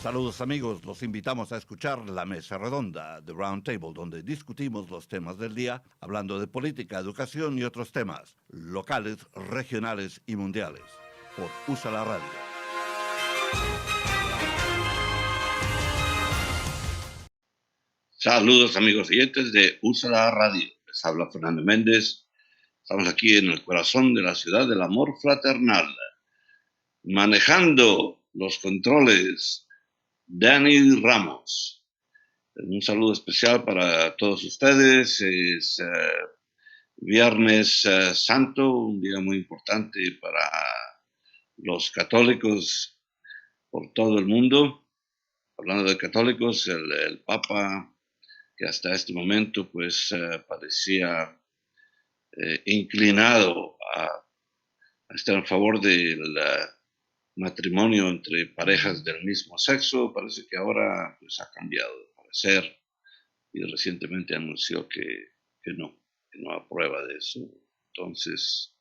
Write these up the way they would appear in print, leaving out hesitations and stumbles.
Saludos amigos, los invitamos a escuchar la mesa redonda de Roundtable, donde discutimos los temas del día, hablando de política, educación y otros temas, locales, regionales y mundiales, por USA la Radio. Saludos amigos oyentes de USA la Radio, les habla Fernando MENDEZ. Estamos aquí en el corazón de la ciudad del amor fraternal, manejando los controles Dani Ramos. Un saludo especial para todos ustedes. Es Viernes Santo, un día muy importante para los católicos por todo el mundo. Hablando de católicos, el Papa, que hasta este momento pues parecía inclinado a estar en favor del matrimonio entre parejas del mismo sexo, parece que ahora pues ha cambiado de parecer y recientemente anunció que no aprueba de eso. Entonces,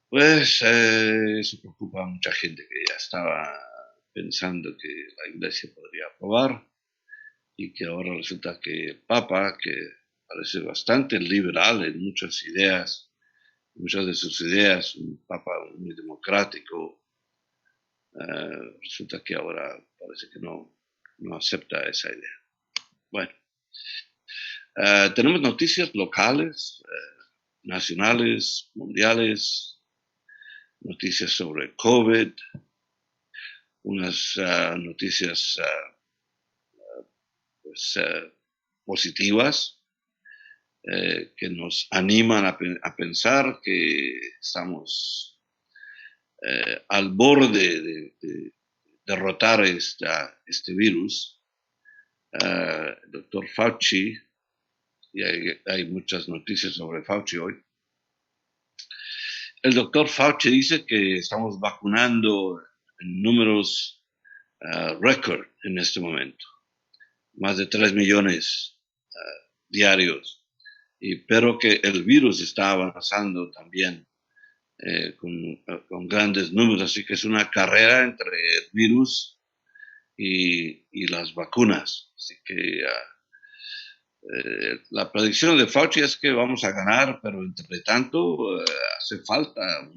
pues eso preocupa a mucha gente que ya estaba pensando que la iglesia podría aprobar y que ahora resulta que el Papa, que parece bastante liberal en muchas de sus ideas, un Papa muy democrático, resulta que ahora parece que no acepta esa idea. Bueno, tenemos noticias locales, nacionales, mundiales, noticias sobre COVID, unas noticias positivas que nos animan a pensar que estamos al borde de derrotar este virus. El doctor Fauci, y hay muchas noticias sobre Fauci hoy. El doctor Fauci dice que estamos vacunando en números récord en este momento. Más de 3 millones diarios, pero que el virus está avanzando también con grandes números, así que es una carrera entre el virus y las vacunas. Así que la predicción de Fauci es que vamos a ganar, pero entre tanto hace falta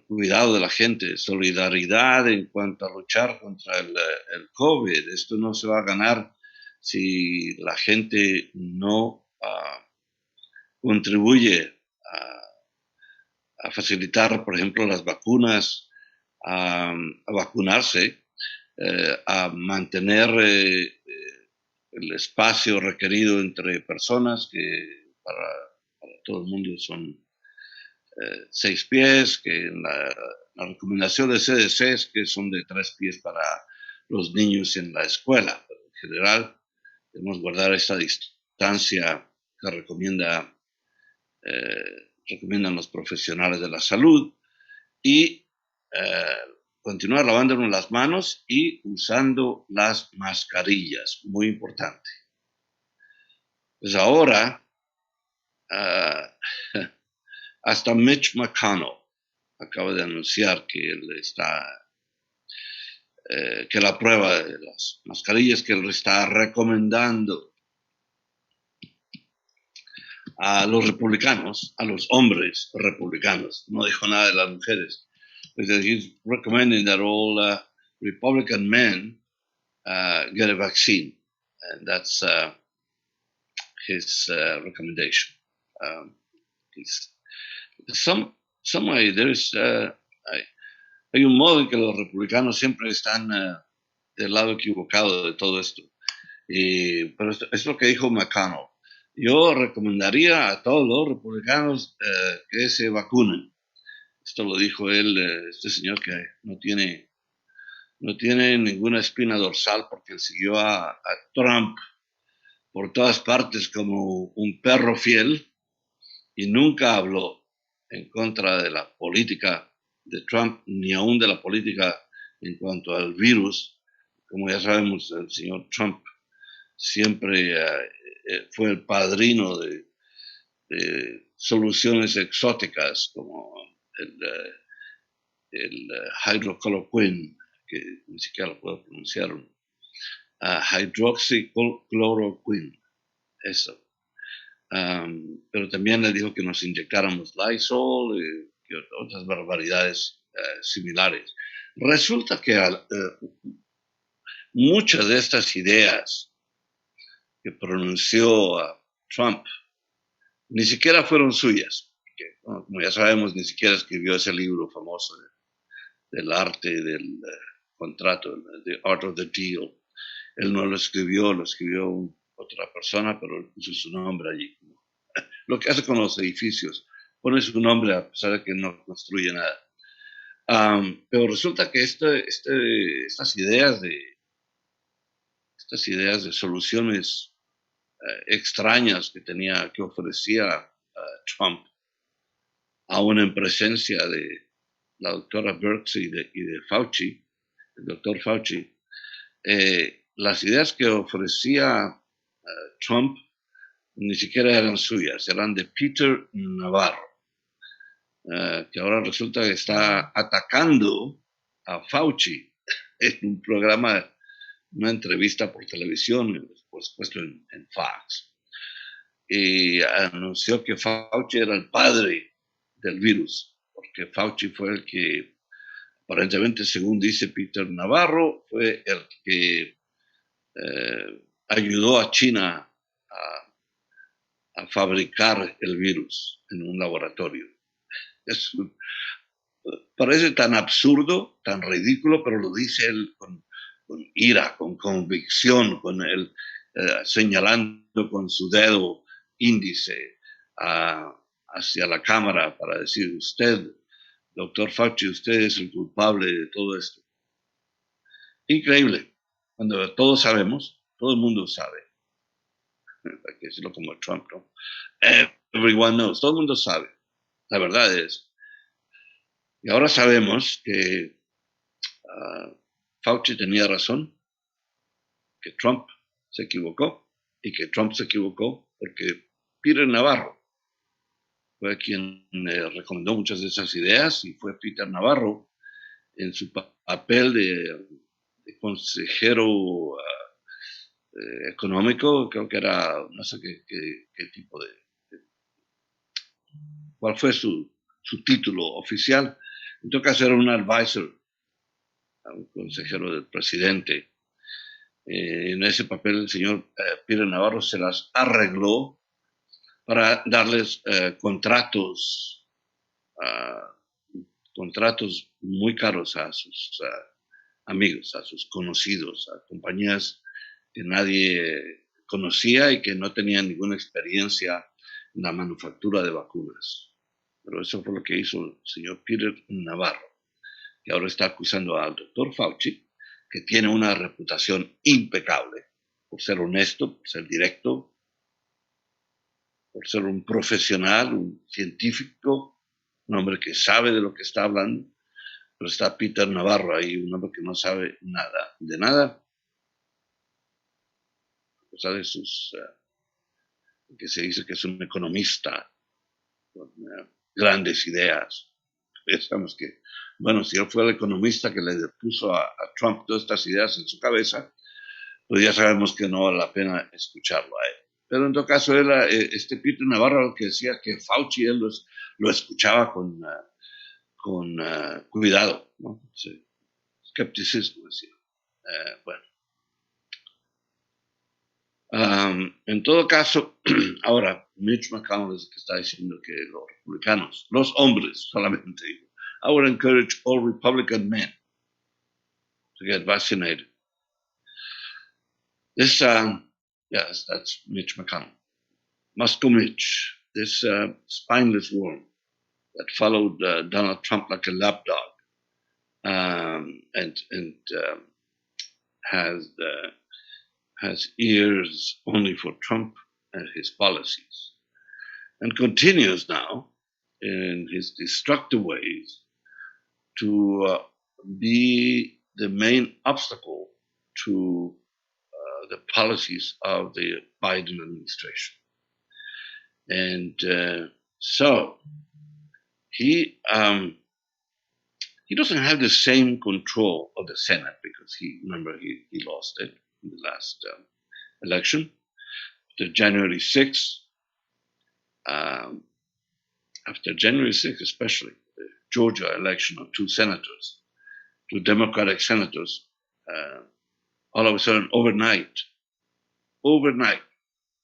cuidado de la gente, solidaridad en cuanto a luchar contra el COVID. Esto no se va a ganar si la gente no contribuye a facilitar, por ejemplo, las vacunas, a vacunarse, a mantener el espacio requerido entre personas que para todo el mundo son 6 pies, que la recomendación de CDC es que son de 3 pies para los niños en la escuela. Pero en general, debemos guardar esta distancia que recomiendan los profesionales de la salud y continuar lavándonos las manos y usando las mascarillas, muy importante. Pues ahora hasta Mitch McConnell acaba de anunciar que él está, que la prueba de las mascarillas que él está recomendando a los republicanos, a los hombres republicanos, no dijo nada de las mujeres. He's recommending that all Republican men get a vaccine, and that's his recommendation. Some way hay un modo en que los republicanos siempre están del lado equivocado de todo esto. Pero esto es lo que dijo McConnell. Yo recomendaría a todos los republicanos que se vacunen. Esto lo dijo él, este señor que no tiene ninguna espina dorsal porque él siguió a Trump por todas partes como un perro fiel y nunca habló en contra de la política de Trump, ni aún de la política en cuanto al virus. Como ya sabemos, el señor Trump siempre fue el padrino de soluciones exóticas como el hydrochloroquine, que ni siquiera lo puedo pronunciar, hydroxychloroquine, eso. Pero también le dijo que nos inyectáramos Lysol y otras barbaridades similares. Resulta que muchas de estas ideas que pronunció Trump ni siquiera fueron suyas. Que, bueno, como ya sabemos, ni siquiera escribió ese libro famoso del arte del contrato, The Art of the Deal. Él no lo escribió otra persona, pero él puso su nombre allí. Lo que hace con los edificios, pone su nombre a pesar de que no construye nada. Pero resulta que estas ideas de soluciones extrañas que ofrecía Trump, aún en presencia de la doctora Birx y de Fauci, el doctor Fauci, las ideas que ofrecía Trump ni siquiera eran suyas, eran de Peter Navarro, que ahora resulta que está atacando a Fauci en un programa, una entrevista por televisión, por supuesto en Fox, y anunció que Fauci era el padre del virus, porque Fauci fue el que, aparentemente, según dice Peter Navarro, fue el que ayudó a China a fabricar el virus en un laboratorio. Parece tan absurdo, tan ridículo, pero lo dice él con ira, con convicción, con él señalando con su dedo índice hacia la cámara para decir: usted, doctor Fauci, usted es el culpable de todo esto. Increíble, cuando todos sabemos, todo el mundo sabe, hay que decirlo como Trump, ¿no? Everyone knows, todo el mundo sabe, la verdad es. Y ahora sabemos que Fauci tenía razón, que Trump se equivocó, y que Trump se equivocó porque Peter Navarro fue quien recomendó muchas de esas ideas, y fue Peter Navarro en su papel de consejero económico, creo que era, no sé qué tipo cuál fue su título oficial. En todo caso era un advisor, un consejero del presidente. En ese papel el señor Peter Navarro se las arregló para darles contratos muy caros a sus amigos, a sus conocidos, a compañías que nadie conocía y que no tenían ninguna experiencia en la manufactura de vacunas. Pero eso fue lo que hizo el señor Peter Navarro, que ahora está acusando al doctor Fauci, que tiene una reputación impecable por ser honesto, por ser directo, por ser un profesional, un científico, un hombre que sabe de lo que está hablando. Pero está Peter Navarro ahí, un hombre que no sabe nada, de nada, a pesar de que se dice que es un economista con grandes ideas. Pensamos que, bueno, si él fue el economista que le puso a Trump todas estas ideas en su cabeza, pues ya sabemos que no vale la pena escucharlo a él. Pero en todo caso, Peter Navarro, que decía que Fauci él lo escuchaba con cuidado, ¿no? Sí. Escepticismo, decía. Bueno. En todo caso, ahora Mitch McConnell es el que está diciendo que los republicanos, los hombres solamente, I would encourage all Republican men to get vaccinated. This, yes, that's Mitch McConnell. Moscow Mitch, this spineless worm that followed Donald Trump like a lapdog, and has ears only for Trump and his policies, and continues now in his destructive ways to be the main obstacle to the policies of the Biden administration. And so he he doesn't have the same control of the Senate because he lost it in the last election. After January 6th, especially the Georgia election of two Democratic senators, all of a sudden, overnight,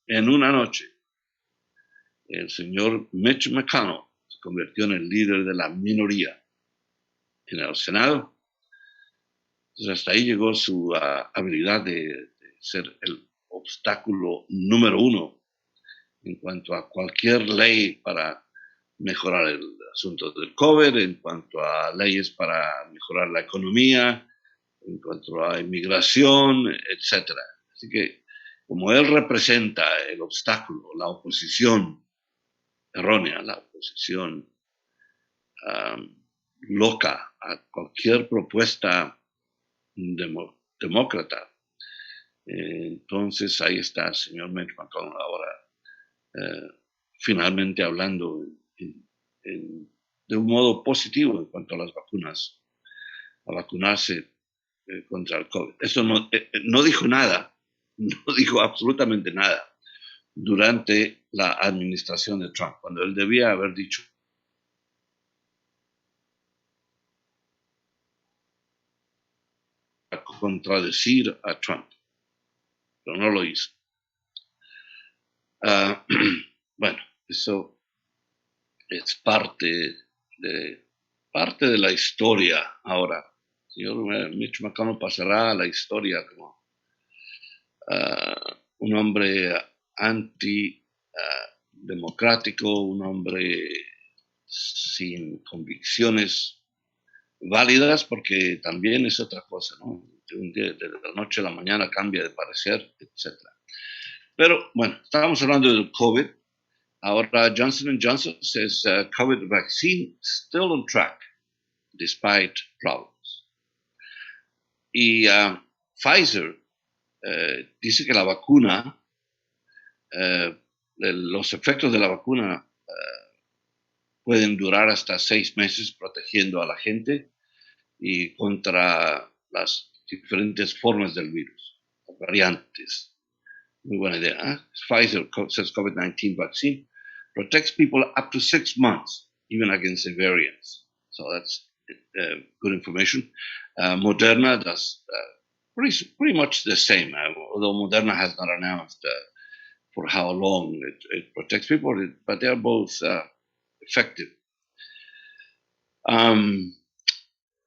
en una noche, el señor Mitch McConnell se convirtió en el líder de la minoría en el Senado. Entonces, hasta ahí llegó su habilidad de ser el obstáculo número uno en cuanto a cualquier ley para mejorar el asunto del COVID, en cuanto a leyes para mejorar la economía, en cuanto a inmigración, etc. Así que, como él representa el obstáculo, la oposición errónea, la oposición loca a cualquier propuesta demócrata, entonces ahí está el señor Mitch McConnell ahora finalmente hablando de un modo positivo en cuanto a las vacunas, a vacunarse contra el COVID. Eso no dijo nada, no dijo absolutamente nada durante la administración de Trump, cuando él debía haber dicho contradecir a Trump, pero no lo hizo. Bueno, eso es parte de la historia ahora. El señor Mitch McConnell pasará a la historia como un hombre antidemocrático, un hombre sin convicciones válidas, porque también es otra cosa, ¿no? De la noche a la mañana cambia de parecer, etc. Pero bueno, estábamos hablando del COVID. Ahora Johnson & Johnson says COVID vaccine still on track despite problems. Y Pfizer dice que la vacuna, los efectos de la vacuna pueden durar hasta 6 meses protegiendo a la gente y contra las diferentes formas del virus, las variantes. Muy buena idea. Pfizer says COVID-19 vaccine protects people up to 6 months, even against the variants. So that's good information. Moderna does pretty much the same, although Moderna has not announced for how long it protects people, but they are both effective. And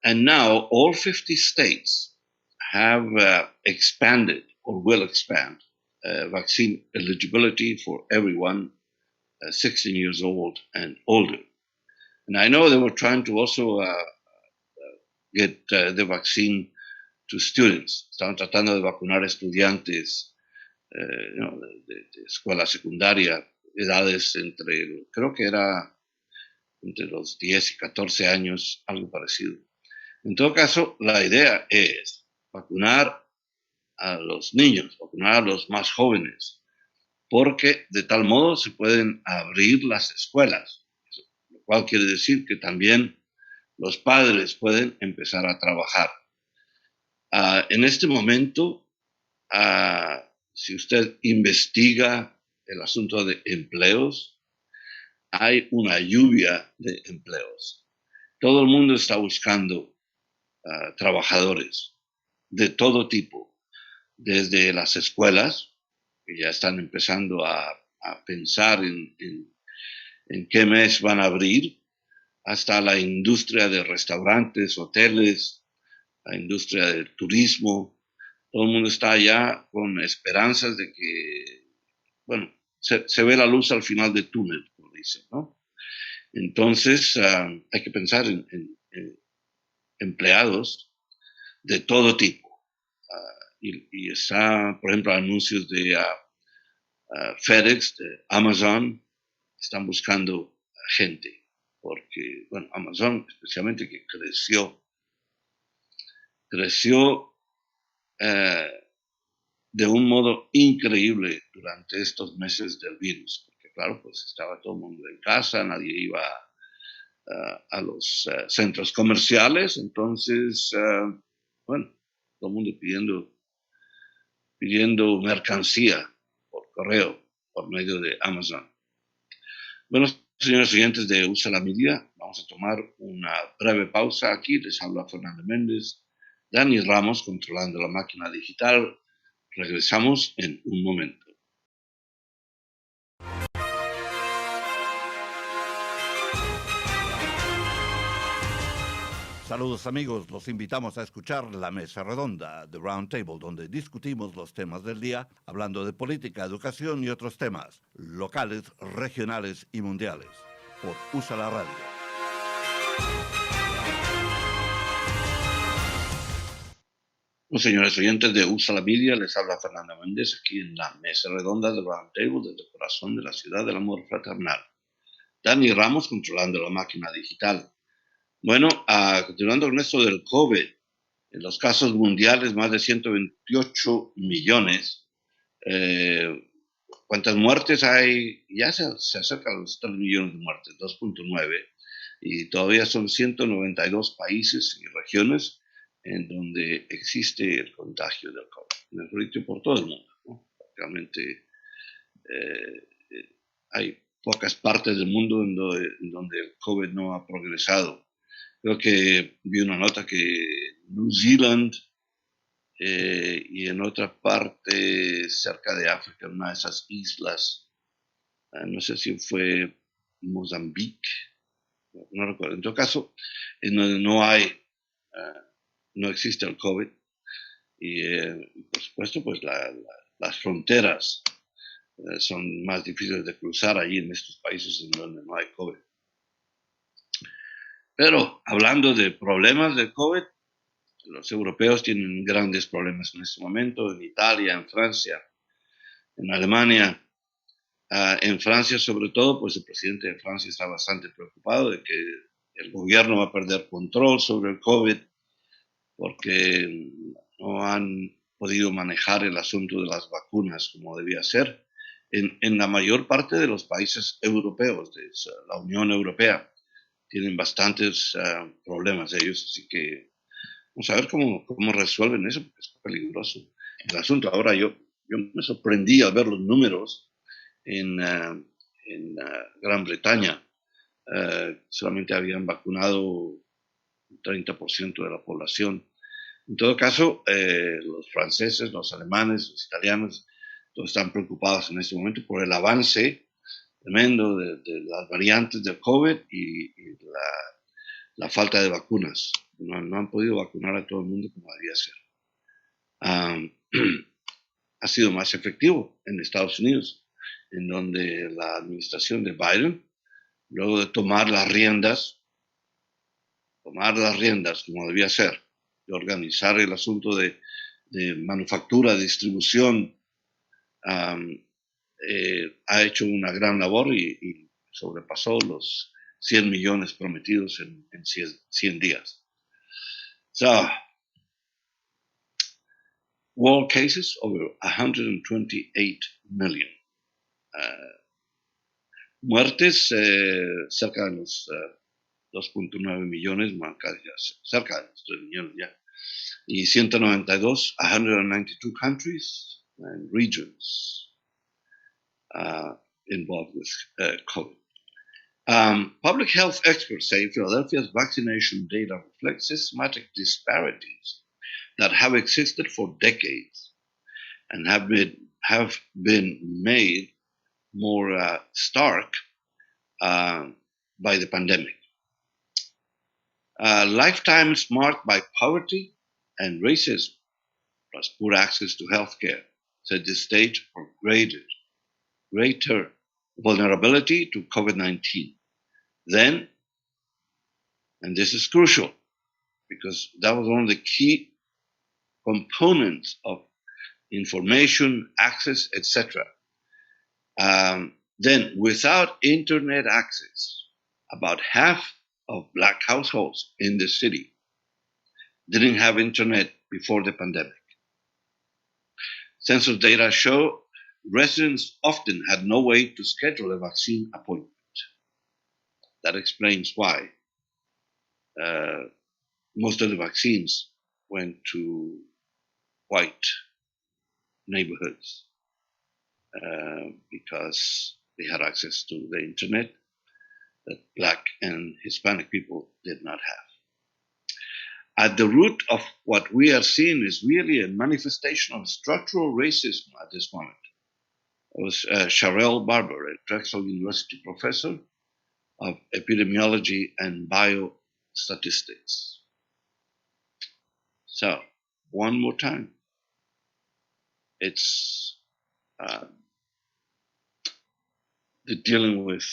now all 50 states have expanded or will expand vaccine eligibility for everyone 16 years old and older. And I know they were trying to also get the vaccine to students. Estaban tratando de vacunar estudiantes de escuela secundaria, edades creo que era entre los 10 y 14 años, algo parecido. En todo caso, la idea es vacunar a los niños, vacunar a los más jóvenes, porque de tal modo se pueden abrir las escuelas, lo cual quiere decir que también los padres pueden empezar a trabajar. En este momento, si usted investiga el asunto de empleos, hay una lluvia de empleos. Todo el mundo está buscando trabajadores de todo tipo, desde las escuelas, que ya están empezando a pensar en qué mes van a abrir, hasta la industria de restaurantes, hoteles, la industria del turismo. Todo el mundo está ya con esperanzas de que, bueno, se ve la luz al final del túnel, como dicen, ¿no? Entonces, hay que pensar en empleados de todo tipo. Y está, por ejemplo, anuncios de FedEx, de Amazon, están buscando gente, porque, bueno, Amazon especialmente que creció de un modo increíble durante estos meses del virus, porque claro, pues estaba todo el mundo en casa, nadie iba a los centros comerciales. Entonces, bueno, todo el mundo pidiendo mercancía por correo, por medio de Amazon. Bueno, señores oyentes de USA la Media, vamos a tomar una breve pausa aquí. Les habla Fernando Méndez, Dani Ramos controlando la máquina digital. Regresamos en un momento. Saludos amigos, los invitamos a escuchar La Mesa Redonda, The Roundtable, donde discutimos los temas del día, hablando de política, educación y otros temas, locales, regionales y mundiales, por USA la Radio. Bueno, señores oyentes de USA la Media, les habla Fernando Méndez aquí en La Mesa Redonda de Roundtable, desde el corazón de la ciudad del amor fraternal. Dani Ramos controlando la máquina digital. Bueno, continuando con esto del COVID, en los casos mundiales, más de 128 millones. ¿Cuántas muertes hay? Ya se acerca a los 3 millones de muertes, 2.9. Y todavía son 192 países y regiones en donde existe el contagio del COVID. Mejor dicho, por todo el mundo, ¿no? Realmente hay pocas partes del mundo en donde el COVID no ha progresado. Creo que vi una nota que New Zealand y en otra parte cerca de África, en una de esas islas, no sé si fue Mozambique, no recuerdo. En todo caso, en donde no existe el COVID y por supuesto, pues las fronteras son más difíciles de cruzar allí en estos países en donde no hay COVID. Pero hablando de problemas de COVID, los europeos tienen grandes problemas en este momento, en Italia, en Francia, en Alemania. En Francia, sobre todo, pues el presidente de Francia está bastante preocupado de que el gobierno va a perder control sobre el COVID porque no han podido manejar el asunto de las vacunas como debía ser en la mayor parte de los países europeos, de la Unión Europea. Tienen bastantes problemas ellos, así que vamos a ver cómo resuelven eso, porque es peligroso el asunto. Ahora yo me sorprendí al ver los números en Gran Bretaña. Solamente habían vacunado un 30% de la población. En todo caso, los franceses, los alemanes, los italianos, todos están preocupados en este momento por el avance tremendo de las variantes del COVID y la falta de vacunas. No han podido vacunar a todo el mundo como debía ser. Ha sido más efectivo en Estados Unidos, en donde la administración de Biden, luego de tomar las riendas como debía ser, de organizar el asunto de manufactura, distribución, ha hecho una gran labor y sobrepasó los 100 millones prometidos en 100 días. So, world cases over 128 million. Muertes cerca de los 2.9 millones, cerca de los 3 millones ya. Y 192 countries and regions involved with COVID. Public health experts say Philadelphia's vaccination data reflects systematic disparities that have existed for decades and have been made more stark by the pandemic. Lifetimes marked by poverty and racism, plus poor access to health care, set the stage for greater vulnerability to COVID-19. Then, and this is crucial, because that was one of the key components of information, access, etc. Then, without internet access, about half of Black households in the city didn't have internet before the pandemic. Census data show residents often had no way to schedule a vaccine appointment. That explains why most of the vaccines went to white neighborhoods because they had access to the internet that Black and Hispanic people did not have. At the root of what we are seeing is really a manifestation of structural racism at this moment. It was Sharelle Barber, a Drexel University professor of epidemiology and biostatistics. So, one more time, it's the dealing with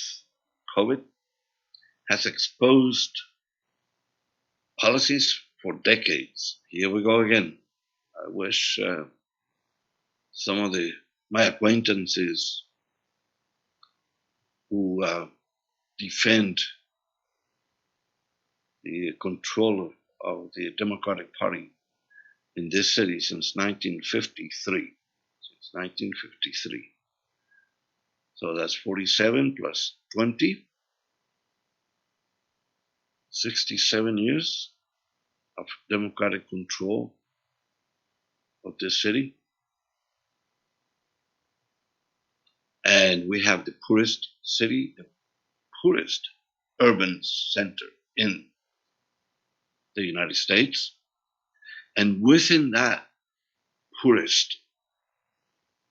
COVID has exposed policies for decades. Here we go again. I wish some of my acquaintances who defend the control of the Democratic Party in this city since 1953. Since 1953. So that's 47 plus 20. 67 years of Democratic control of this city. And we have the poorest city, the poorest urban center in the United States. And within that poorest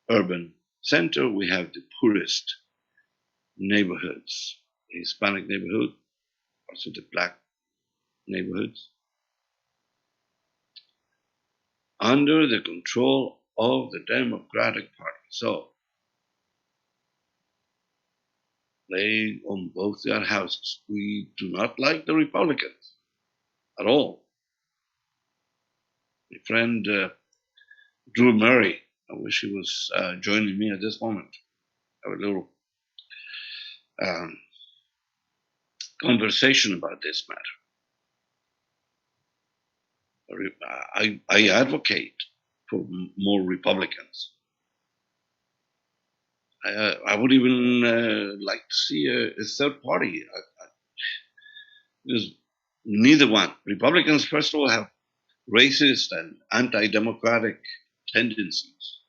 urban center, we have the poorest neighborhoods, the Hispanic neighborhood, also the Black neighborhoods, under the control of the Democratic Party. So they own both their houses. We do not like the Republicans at all. My friend Drew Murray, I wish he was joining me at this moment. Have a little conversation about this matter. I advocate for more Republicans. I would even like to see a third party. Because neither one. Republicans, first of all, have racist and anti-democratic tendencies.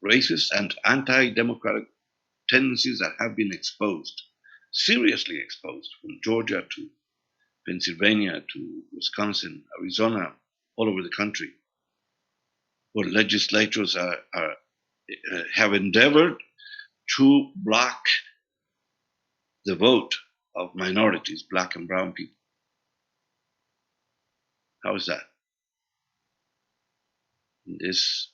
Racist and anti-democratic tendencies that have been exposed, seriously exposed, from Georgia to Pennsylvania to Wisconsin, Arizona, all over the country, where legislatures have endeavored to block the vote of minorities, Black and brown people. How is that? In this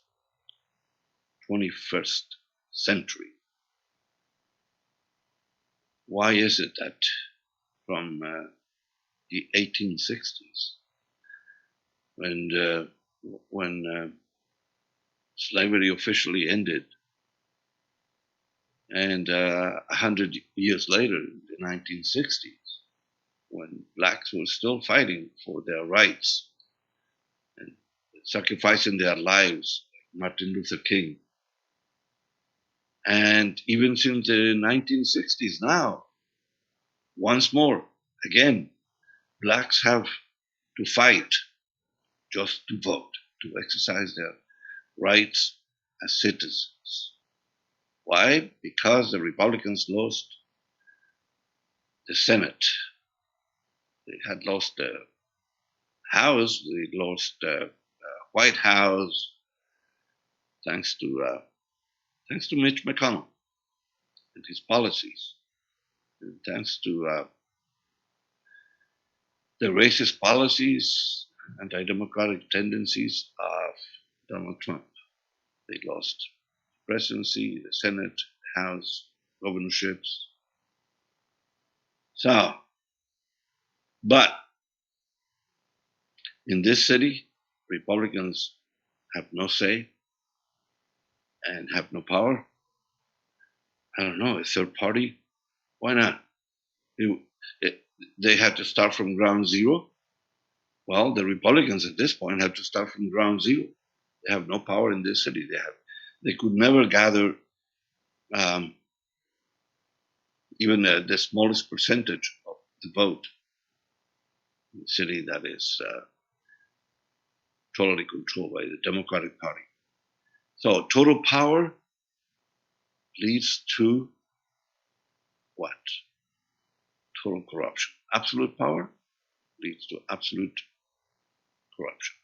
21st century. Why is it that from the 1860s, when slavery officially ended, and 100 years later, in the 1960s, when Blacks were still fighting for their rights and sacrificing their lives, Martin Luther King, and even since the 1960s now, once more, again, Blacks have to fight just to vote, to exercise their rights as citizens. Why? Because the Republicans lost the Senate. They had lost the House, they lost the White House, thanks to Mitch McConnell and his policies, and thanks to the racist policies, anti-democratic tendencies of Donald Trump. They lost the presidency, the Senate, the House, governorships. So, but in this city, Republicans have no say and have no power. I don't know, a third party? Why not? They had to start from ground zero. Well, the Republicans at this point have to start from ground zero. They have no power in this city. They could never gather even the smallest percentage of the vote a city that is totally controlled by the Democratic Party. So total power leads to what? Total corruption. Absolute power leads to absolute corruption.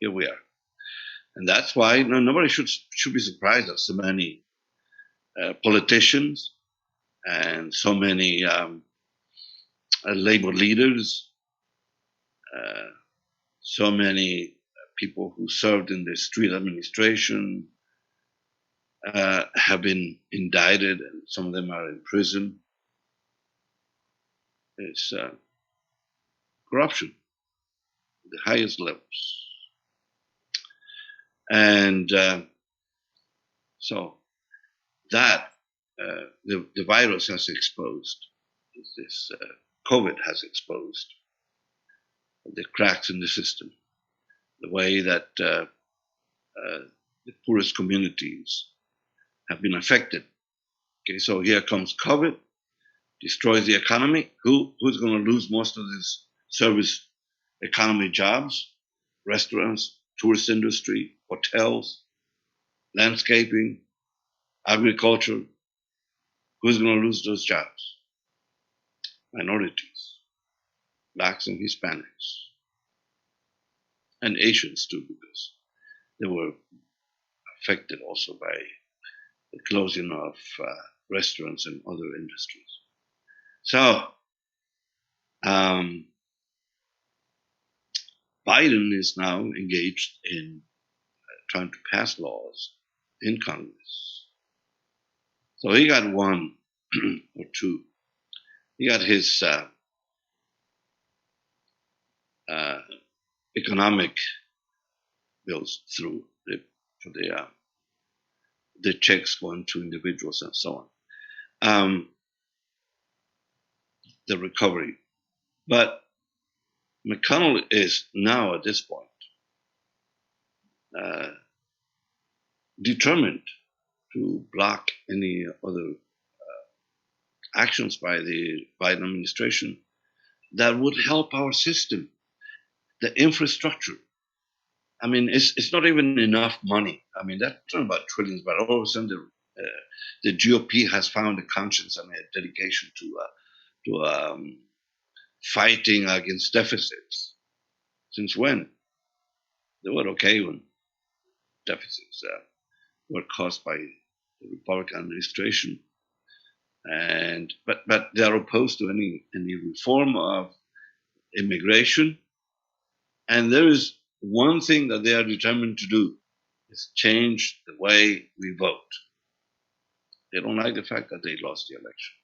Here we are. And that's why nobody should be surprised that so many politicians and so many labor leaders, so many people who served in the street administration have been indicted, and some of them are in prison. It's corruption at the highest levels. And so that the virus has exposed, this COVID has exposed the cracks in the system, the way that the poorest communities have been affected. Okay, so here comes COVID, destroys the economy. Who's going to lose most of these service economy jobs? Restaurants, tourist industry, hotels, landscaping, agriculture. Who's going to lose those jobs? Minorities, blacks and Hispanics, and Asians too, because they were affected also by the closing of restaurants and other industries. So Biden is now engaged in trying to pass laws in Congress. So he got one or two. He got his economic bills through for the checks going to individuals and so on. The recovery. But McConnell is now at this point determined to block any other actions by the Biden administration that would help our system, the infrastructure. I mean, it's not even enough money. I mean, that's not about trillions, but all of a sudden the GOP has found a conscience and a dedication to fighting against deficits. Since when? They were okay when deficits were caused by the Republican administration, but they are opposed to any reform of immigration. And there is one thing that they are determined to do, is change the way we vote. They don't like the fact that they lost the election.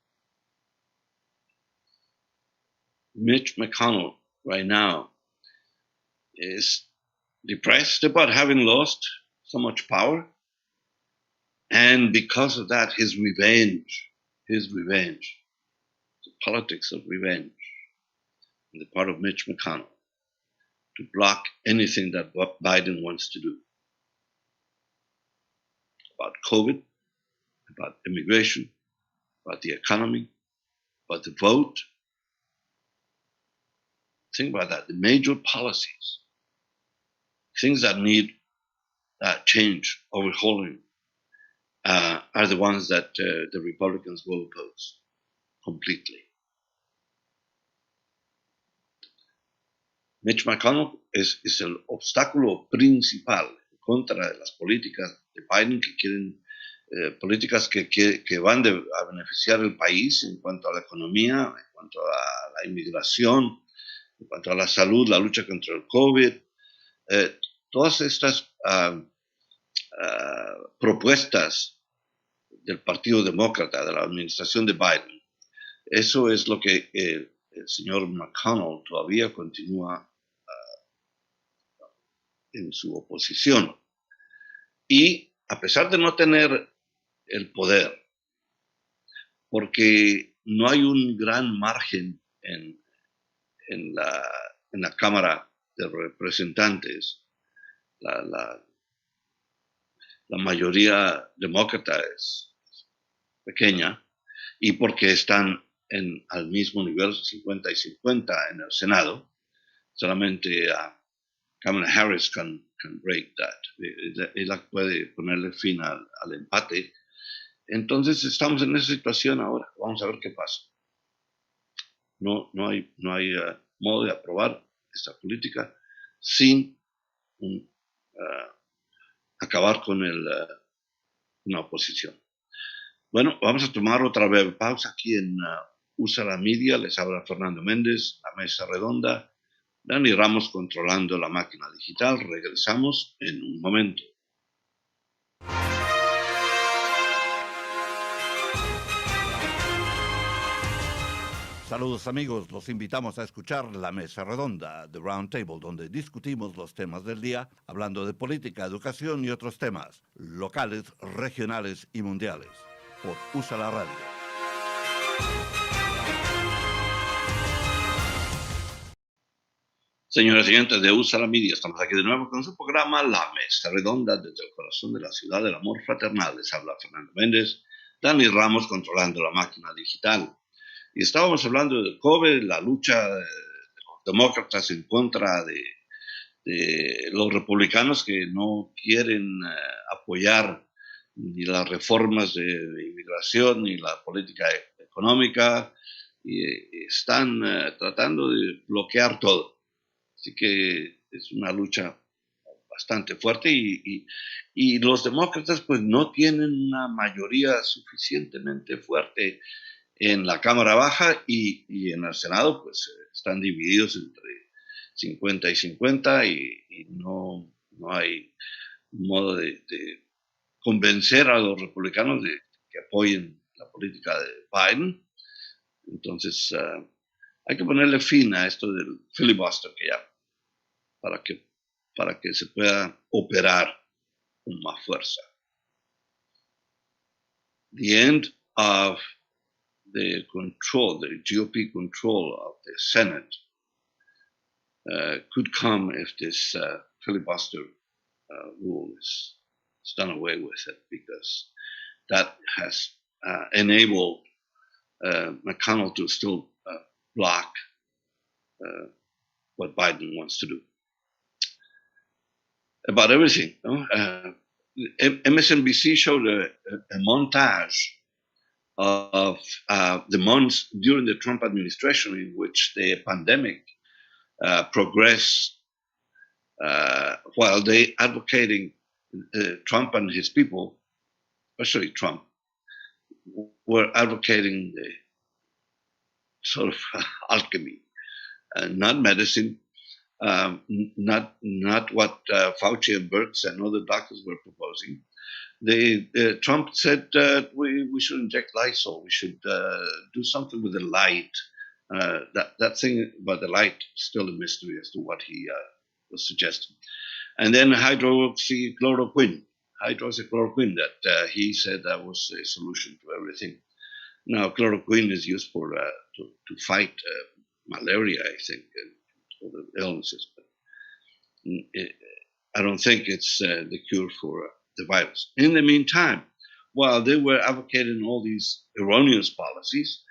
Mitch McConnell right now is depressed about having lost so much power. And because of that, his revenge, the politics of revenge on the part of Mitch McConnell to block anything that Biden wants to do about COVID, about immigration, about the economy, about the vote. Think about that. The major policies, things that need change, overhauling, are the ones that the Republicans will oppose completely. Mitch McConnell es el obstáculo principal en contra de las políticas de Biden que quieren, políticas que van a beneficiar al país en cuanto a la economía, en cuanto a la inmigración, en cuanto a la salud, la lucha contra el COVID. Todas estas propuestas del Partido Demócrata, de la administración de Biden, eso es lo que el señor McConnell todavía continúa en su oposición. Y a pesar de no tener el poder, porque no hay un gran margen en la Cámara de Representantes, la mayoría demócrata es pequeña, y porque están al mismo nivel, 50 y 50 en el Senado. Solamente Kamala Harris can break that. Ella puede ponerle fin al empate. Entonces estamos en esa situación ahora. Vamos a ver qué pasa. No hay modo de aprobar esta política sin acabar con una oposición. Bueno, vamos a tomar otra breve pausa aquí en USA la Media. Les habla Fernando Méndez, la mesa redonda. Dani Ramos controlando la máquina digital. Regresamos en un momento. Saludos amigos, los invitamos a escuchar la mesa redonda de Roundtable, donde discutimos los temas del día, hablando de política, educación y otros temas, locales, regionales y mundiales, por USA la Radio. Señoras y señores de USA la Media, estamos aquí de nuevo con su programa La Mesa Redonda desde el corazón de la ciudad del amor fraternal. Les habla Fernando Méndez, Dani Ramos controlando la máquina digital. Y estábamos hablando de COVID, la lucha de los demócratas en contra de los republicanos que no quieren apoyar ni las reformas de inmigración ni la política económica y están tratando de bloquear todo. Así que es una lucha bastante fuerte y los demócratas pues no tienen una mayoría suficientemente fuerte en la Cámara Baja y en el Senado pues están divididos entre 50 y 50 y no hay modo de convencer a los republicanos de que apoyen la política de Biden. Entonces hay que ponerle fin a esto del filibuster que ya para que se pueda operar con más fuerza. The end of the GOP control of the Senate could come if this filibuster rule is done away with it, because that has enabled McConnell to still block what Biden wants to do. About everything. MSNBC showed a montage of the months during the Trump administration in which the pandemic progressed while they advocating Trump and his people, especially Trump, were advocating the sort of alchemy, not medicine, not what Fauci and Birx and other doctors were proposing. Trump said we should inject Lysol. We should do something with the light. That thing about the light is still a mystery as to what he was suggesting. And then hydroxychloroquine that he said that was a solution to everything. Now, chloroquine is used for to fight malaria, I think, and other illnesses. But I don't think it's the cure for the virus. In the meantime, while they were advocating all these erroneous policies,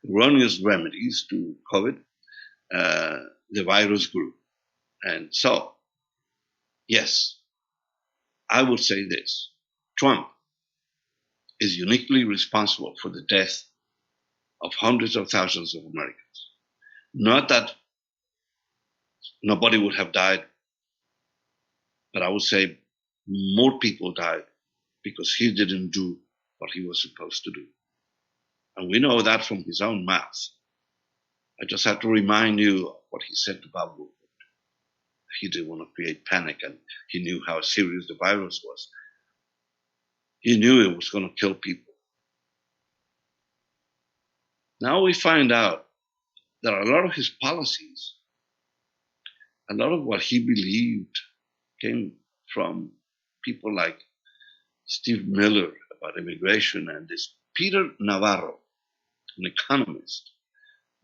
erroneous remedies to COVID, the virus grew. And so, yes, I would say this. Trump is uniquely responsible for the death of hundreds of thousands of Americans. Not that nobody would have died, but I would say more people died because he didn't do what he was supposed to do. And we know that from his own mouth. I just have to remind you of what he said to Bob Woodward. He didn't want to create panic, and he knew how serious the virus was. He knew it was going to kill people. Now we find out that a lot of his policies, a lot of what he believed came from people like Steve Miller about immigration and this Peter Navarro, an economist,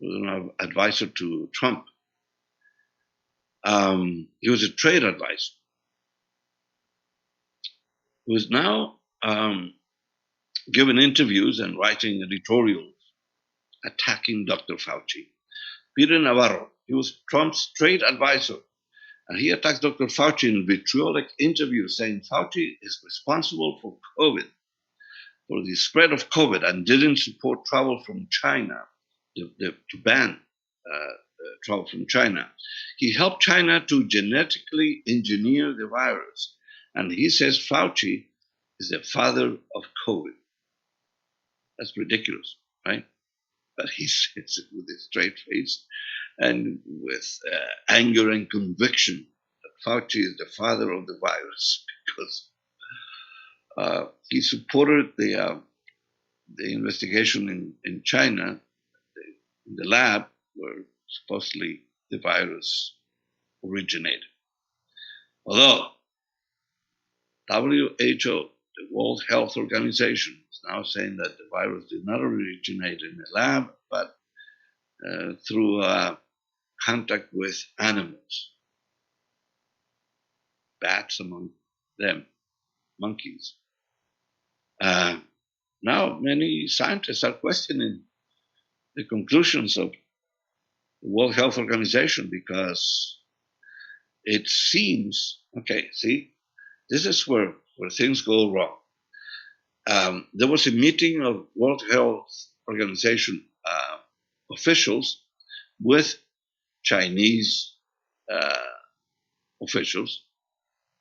who was an advisor to Trump. He was a trade advisor who is now giving interviews and writing editorials attacking Dr. Fauci. Peter Navarro, he was Trump's trade advisor, and he attacks Dr. Fauci in a vitriolic interview, saying Fauci is responsible for COVID, for the spread of COVID, and didn't support travel from China, to ban travel from China. He helped China to genetically engineer the virus, and he says Fauci is the father of COVID. That's ridiculous, right? But he says it with a straight face and with anger and conviction that Fauci is the father of the virus, because he supported the investigation in China, in the lab where supposedly the virus originated. Although WHO, the World Health Organization, is now saying that the virus did not originate in the lab, but through contact with animals, bats among them, monkeys. Now many scientists are questioning the conclusions of the World Health Organization, because it seems, okay, see, this is where things go wrong. There was a meeting of World Health Organization officials with Chinese officials,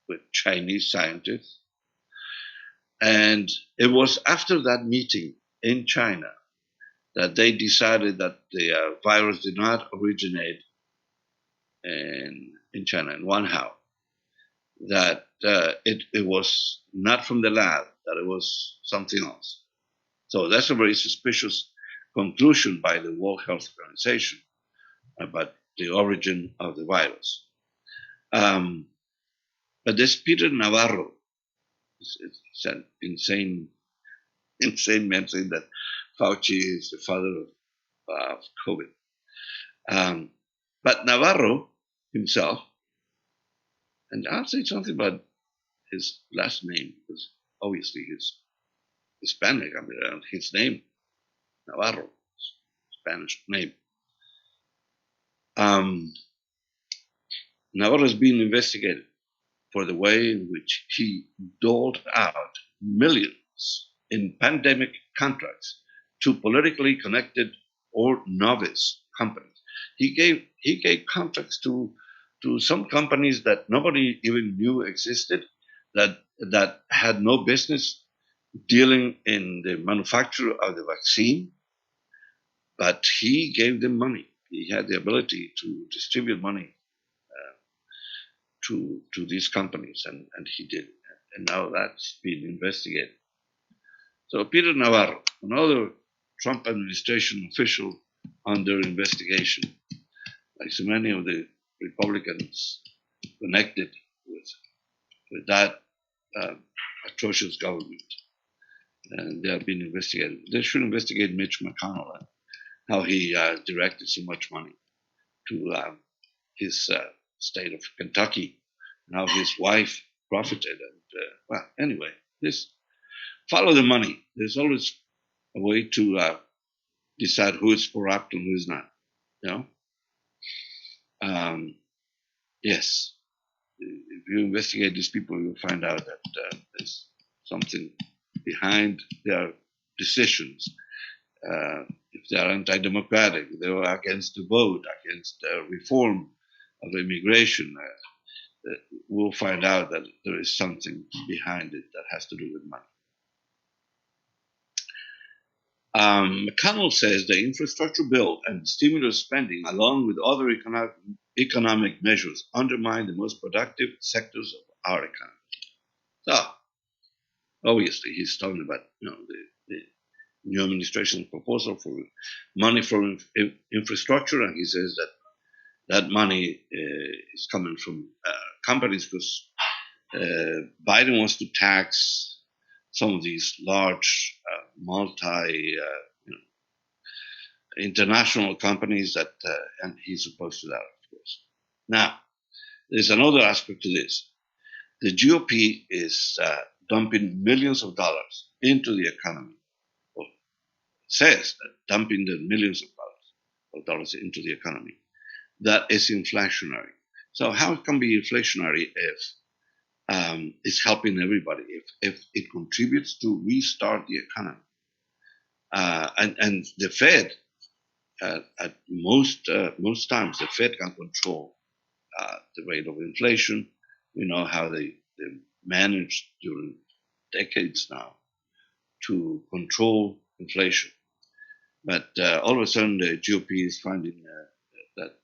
with Chinese scientists. And it was after that meeting in China that they decided that the virus did not originate in China, in Wuhan, that it was not from the lab, that it was something else. So that's a very suspicious conclusion by the World Health Organization about the origin of the virus. But this Peter Navarro, it's an insane man saying that Fauci is the father of COVID. But Navarro himself, and I'll say something about his last name, because obviously he's Hispanic. I mean, his name, Navarro, Spanish name. Navarro is being investigated for the way in which he doled out millions in pandemic contracts to politically connected or novice companies. He gave contracts to some companies that nobody even knew existed, that had no business dealing in the manufacture of the vaccine, but he gave them money. He had the ability to distribute money to these companies, and he did. And now that's being investigated. So Peter Navarro, another Trump administration official under investigation, like so many of the Republicans connected with that atrocious government, and they are being investigated. They should investigate Mitch McConnell and how he directed so much money to his state of Kentucky, and how his wife profited. And well, anyway, this follow the money. There's always a way to decide who is corrupt and who is not. You know, yes. If you investigate these people, you'll find out that there's something behind their decisions. If they are anti-democratic, they are against the vote, against reform of immigration, we'll find out that there is something behind it that has to do with money. McConnell says the infrastructure bill and stimulus spending, along with other economic measures, undermine the most productive sectors of our economy. So, obviously, he's talking about the new administration's proposal for money for infrastructure, and he says that money is coming from companies, because Biden wants to tax some of these large international companies that, and he's opposed to that, of course. Now, there's another aspect to this. The GOP is dumping millions of dollars into the economy, says that dumping the millions of dollars into the economy, that is inflationary. So how it can be inflationary if it's helping everybody, if it contributes to restart the economy? And the Fed, at most times, the Fed can control the rate of inflation. We know how they managed during decades now to control inflation. But all of a sudden, the GOP is finding that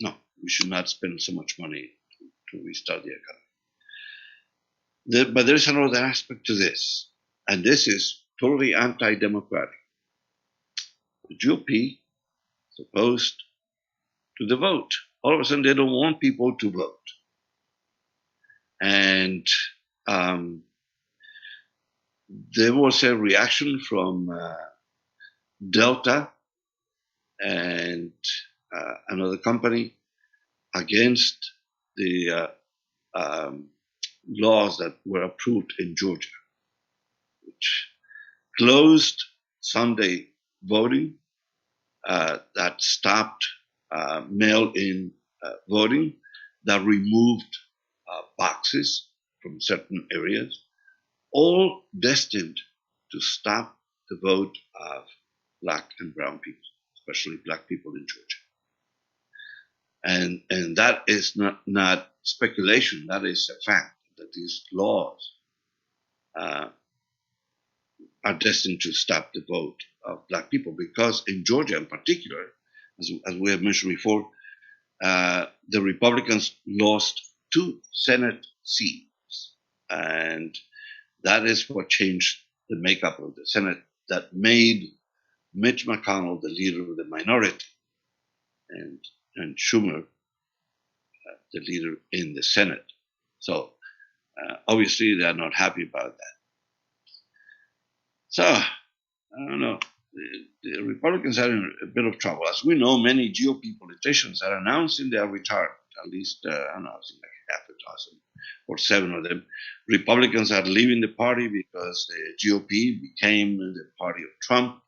no, we should not spend so much money to restart the economy. But there's another aspect to this, and this is totally anti-democratic. The GOP is opposed to the vote. All of a sudden, they don't want people to vote. And there was a reaction from Delta and another company against the laws that were approved in Georgia, which closed Sunday voting, that stopped mail-in voting, that removed boxes from certain areas, all destined to stop the vote of Black and brown people, especially Black people in Georgia. And that is not speculation, that is a fact, that these laws are destined to stop the vote of Black people, because in Georgia in particular, as we have mentioned before, the Republicans lost 2 Senate seats, and that is what changed the makeup of the Senate, that made Mitch McConnell the leader of the minority, and Schumer the leader in the Senate. So obviously they are not happy about that. So I don't know. The Republicans are in a bit of trouble. As we know, many GOP politicians are announcing their retirement. At least, I don't know, like half a dozen or 7 of them. Republicans are leaving the party because the GOP became the party of Trump.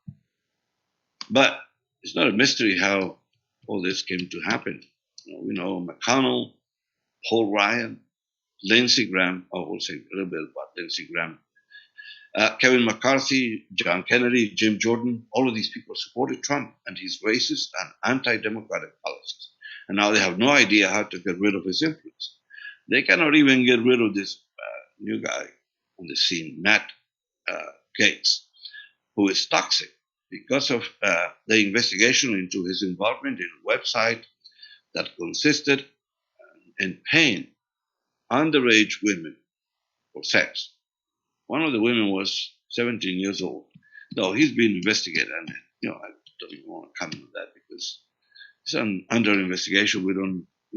But it's not a mystery how all this came to happen. We know McConnell, Paul Ryan, Lindsey Graham. We'll say a little bit about Lindsey Graham. Kevin McCarthy, John Kennedy, Jim Jordan, all of these people supported Trump and his racist and anti-democratic policies. And now they have no idea how to get rid of his influence. They cannot even get rid of this new guy on the scene, Matt Gaetz, who is toxic because of the investigation into his involvement in a website that consisted in paying underage women for sex. One of the women was 17 years old. No, he's being investigated, and I don't even want to comment on that because it's under investigation. We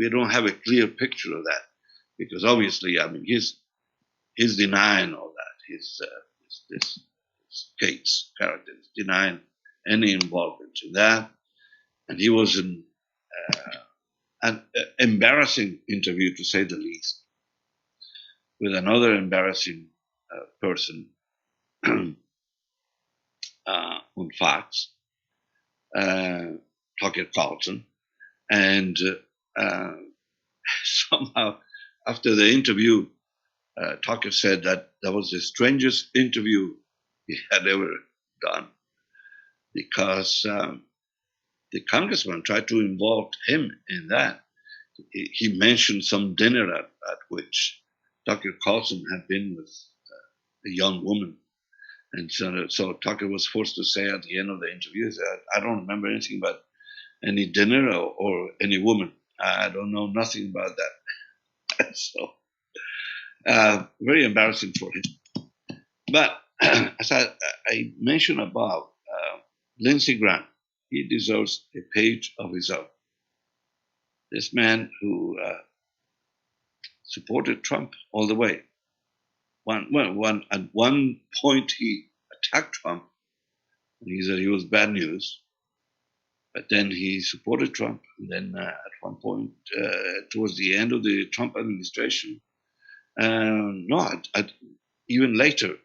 don't have a clear picture of that because obviously, I mean, he's denying all that. This Gates character is denying any involvement in that, and he was in an embarrassing interview, to say the least, with another embarrassing person on Fox, Tucker Carlson, and somehow after the interview, Tucker said that was the strangest interview he had ever done, because the congressman tried to involve him in that. He mentioned some dinner at which Tucker Carlson had been with a young woman. And so Tucker was forced to say at the end of the interview, he said, I don't remember anything about any dinner or any woman. I don't know nothing about that. So very embarrassing for him. But as I mentioned above, Lindsey Graham, he deserves a page of his own. This man who supported Trump all the way. At one point, he attacked Trump, and he said he was bad news. But then he supported Trump. And then at one point, towards the end of the Trump administration, even later,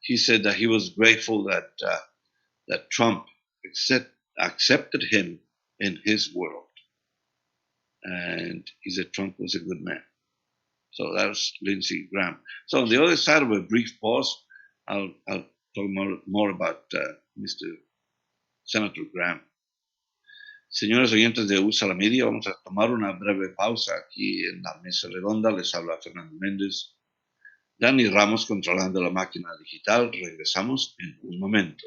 he said that he was grateful that Trump accepted him in his world. And he said Trump was a good man. So that's Lindsey Graham. So on the other side of a brief pause, I'll talk more about Mr. Senator Graham. Señores oyentes de USA la Media, vamos a tomar una breve pausa aquí en la mesa redonda. Les habla Fernando Méndez. Dani Ramos controlando la máquina digital. Regresamos en un momento.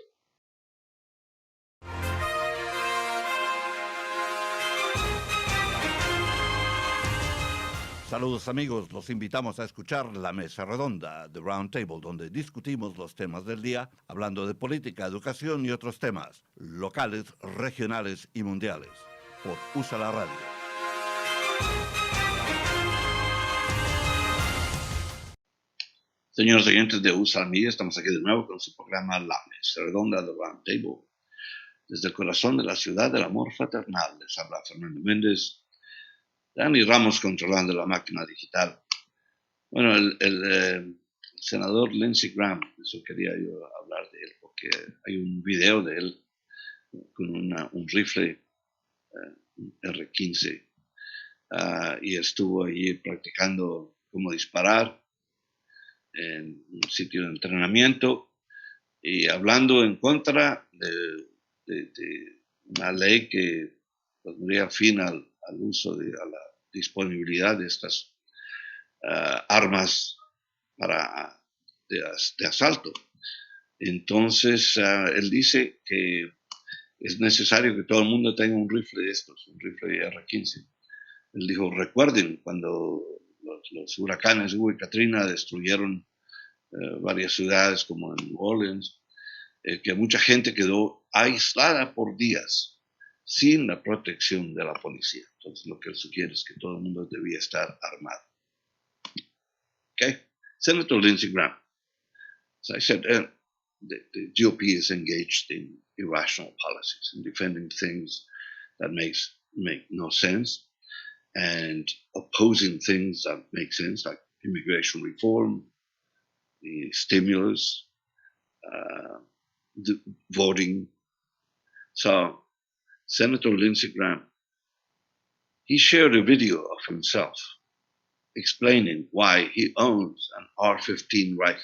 Saludos amigos, los invitamos a escuchar La Mesa Redonda, The Roundtable, donde discutimos los temas del día, hablando de política, educación y otros temas, locales, regionales y mundiales, por USA la Radio. Señores oyentes de USA Media, estamos aquí de nuevo con su programa La Mesa Redonda, The Roundtable. Desde el corazón de la ciudad del amor fraternal, les habla Fernando Méndez. Dani Ramos controlando la máquina digital. Bueno, el senador Lindsey Graham, eso quería yo hablar de él, porque hay un video de él con un rifle R-15 y estuvo allí practicando cómo disparar en un sitio de entrenamiento y hablando en contra de una ley que pondría fin al uso a la disponibilidad de estas armas de asalto. Entonces, él dice que es necesario que todo el mundo tenga un rifle de estos, un rifle R-15. Él dijo, recuerden cuando los huracanes Hugo y Katrina destruyeron varias ciudades como en New Orleans, que mucha gente quedó aislada por días sin la protección de la policía. Entonces, lo que él sugiere es que todo el mundo debía estar armado. Okay? Senator Lindsey Graham, as I said, the GOP is engaged in irrational policies and defending things that make no sense and opposing things that make sense, like immigration reform, the stimulus, the voting. So Senator Lindsey Graham, he shared a video of himself explaining why he owns an R-15 rifle.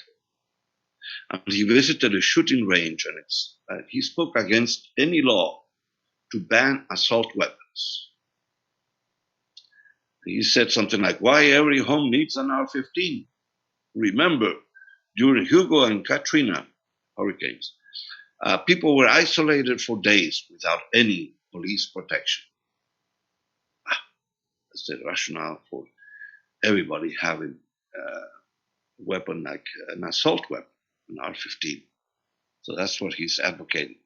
And he visited a shooting range and he spoke against any law to ban assault weapons. He said something like, why every home needs an R-15? Remember, during Hugo and Katrina hurricanes, people were isolated for days without any police protection. That's the rationale for everybody having a weapon like an assault weapon, an R-15. So that's what he's advocating.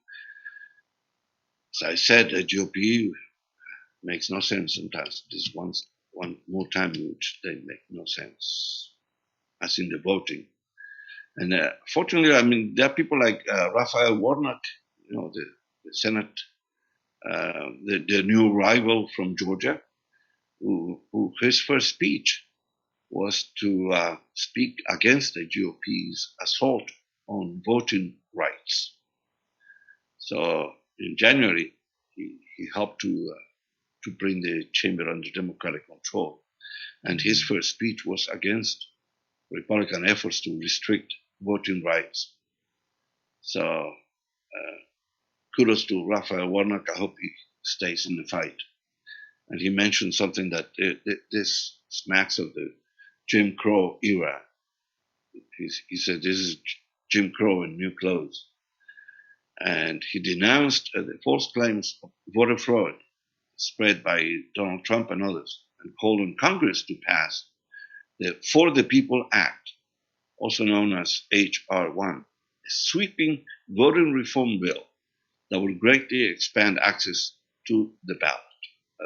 As I said, the GOP makes no sense sometimes. There's one more time in which they make no sense, as in the voting. And fortunately, I mean, there are people like Raphael Warnock, you know, the Senate, the new rival from Georgia, who his first speech was to speak against the GOP's assault on voting rights. So in January, he helped to bring the chamber under Democratic control. And his first speech was against Republican efforts to restrict voting rights. So kudos to Raphael Warnock. I hope he stays in the fight. And he mentioned something that this smacks of the Jim Crow era. He said this is Jim Crow in new clothes. And he denounced the false claims of voter fraud spread by Donald Trump and others, and called on Congress to pass the For the People Act, also known as H.R. 1, a sweeping voting reform bill that will greatly expand access to the ballot.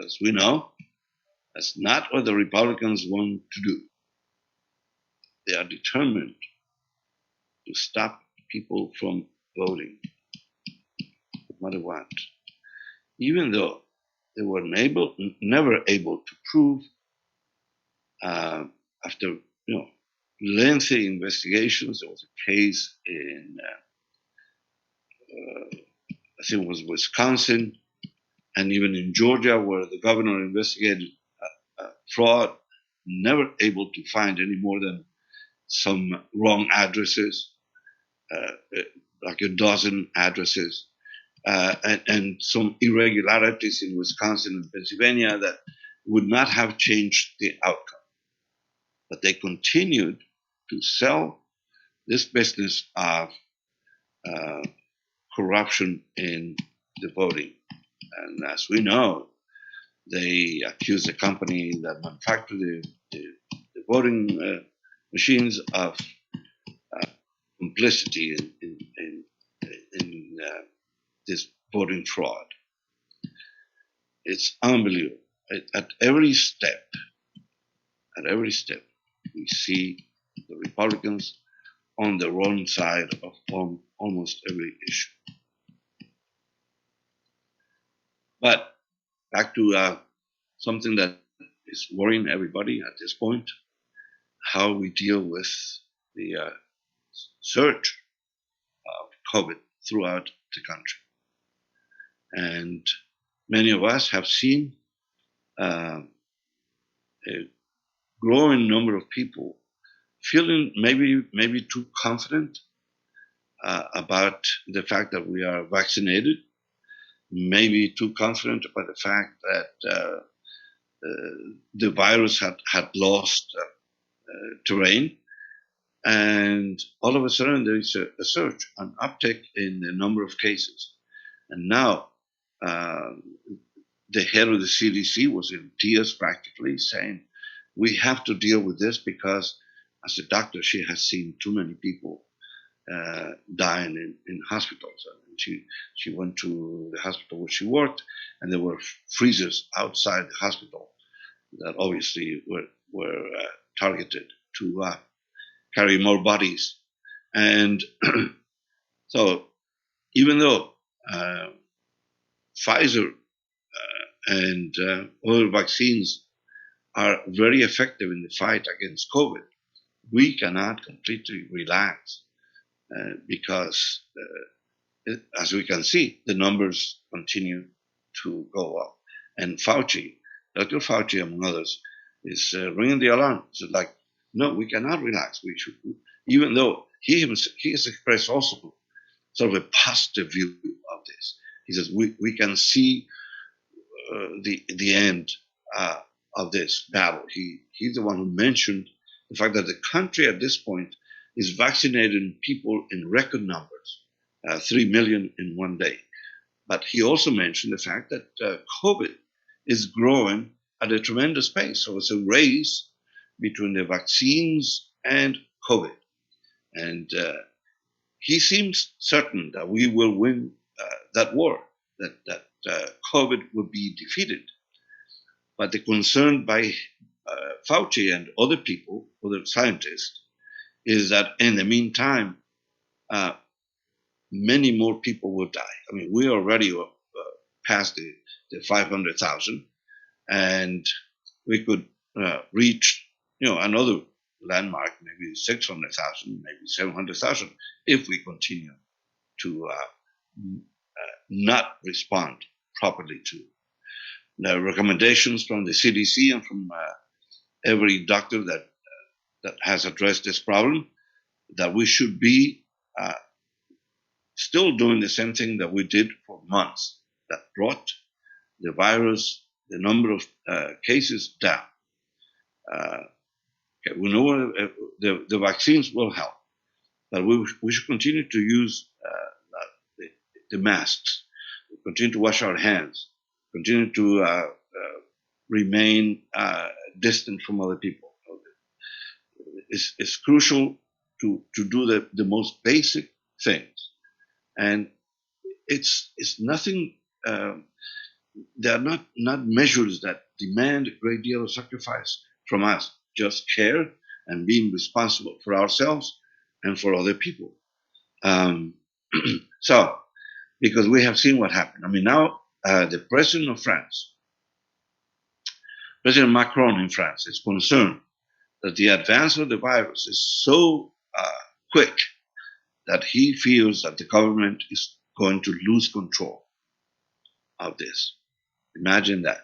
As we know, that's not what the Republicans want to do. They are determined to stop people from voting, no matter what. Even though they were never able to prove, after lengthy investigations, there was a case in I think it was Wisconsin, and even in Georgia, where the governor investigated fraud, never able to find any more than some wrong addresses, like a dozen addresses, and some irregularities in Wisconsin and Pennsylvania that would not have changed the outcome. But they continued to sell this business of corruption in the voting. And as we know, they accused the company that manufactured the voting machines of complicity in this voting fraud. It's unbelievable. At every step, we see the Republicans on the wrong side of almost every issue. But back to something that is worrying everybody at this point, how we deal with the surge of COVID throughout the country. And many of us have seen a growing number of people feeling maybe too confident about the fact that we are vaccinated, maybe too confident about the fact that the virus had lost terrain, and all of a sudden there is a surge, an uptick in the number of cases. And now the head of the CDC was in tears practically, saying, we have to deal with this because as a doctor, she has seen too many people dying in hospitals. And she went to the hospital where she worked, and there were freezers outside the hospital that obviously were targeted to carry more bodies. And so even though Pfizer and other vaccines are very effective in the fight against COVID, we cannot completely relax because, as we can see, the numbers continue to go up. And Fauci, Dr. Fauci, among others, is ringing the alarm. It's like, no, we cannot relax. We should, even though he has expressed also sort of a positive view of this. He says we can see the end of this battle. He's the one who mentioned the fact that the country at this point is vaccinating people in record numbers, 3 million in one day. But he also mentioned the fact that COVID is growing at a tremendous pace. So it's a race between the vaccines and COVID. And he seems certain that we will win that war, that COVID will be defeated. But the concern by Fauci and other people, other scientists, is that in the meantime, many more people will die. I mean, we already past the 500,000, and we could reach, another landmark, maybe 600,000, maybe 700,000, if we continue to not respond properly to the recommendations from the CDC and from every doctor that has addressed this problem, that we should be still doing the same thing that we did for months, that brought the virus, the number of cases down. Okay, we know the vaccines will help, but we should continue to use the masks, continue to wash our hands, continue to remain distant from other people. It's crucial to do the most basic things. And it's nothing, they are not measures that demand a great deal of sacrifice from us, just care and being responsible for ourselves and for other people. So, because we have seen what happened. I mean, now the president of France, President Macron in France, is concerned that the advance of the virus is so quick that he feels that the government is going to lose control of this. Imagine that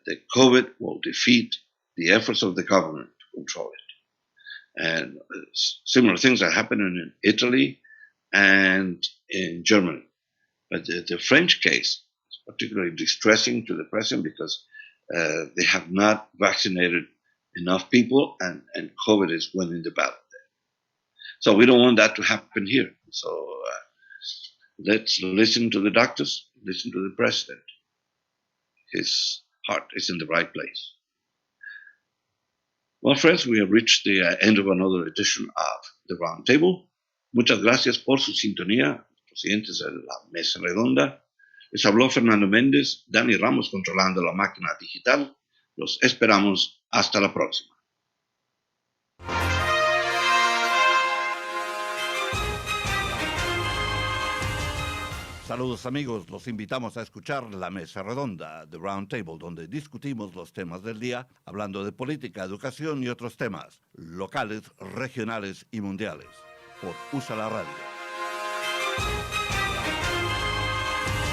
the COVID will defeat the efforts of the government to control it. And similar things are happening in Italy and in Germany. But the French case is particularly distressing to the president because they have not vaccinated enough people, and COVID is winning the battle there. So we don't want that to happen here. So let's listen to the doctors, listen to the president. His heart is in the right place. Well, friends, we have reached the end of another edition of the Roundtable. Muchas gracias por su sintonía, presidentes de la Mesa Redonda. Les habló Fernando Méndez, Dani Ramos controlando la máquina digital. Los esperamos hasta la próxima. Saludos amigos, los invitamos a escuchar La Mesa Redonda, The Roundtable, donde discutimos los temas del día, hablando de política, educación y otros temas, locales, regionales y mundiales, por USA la Radio.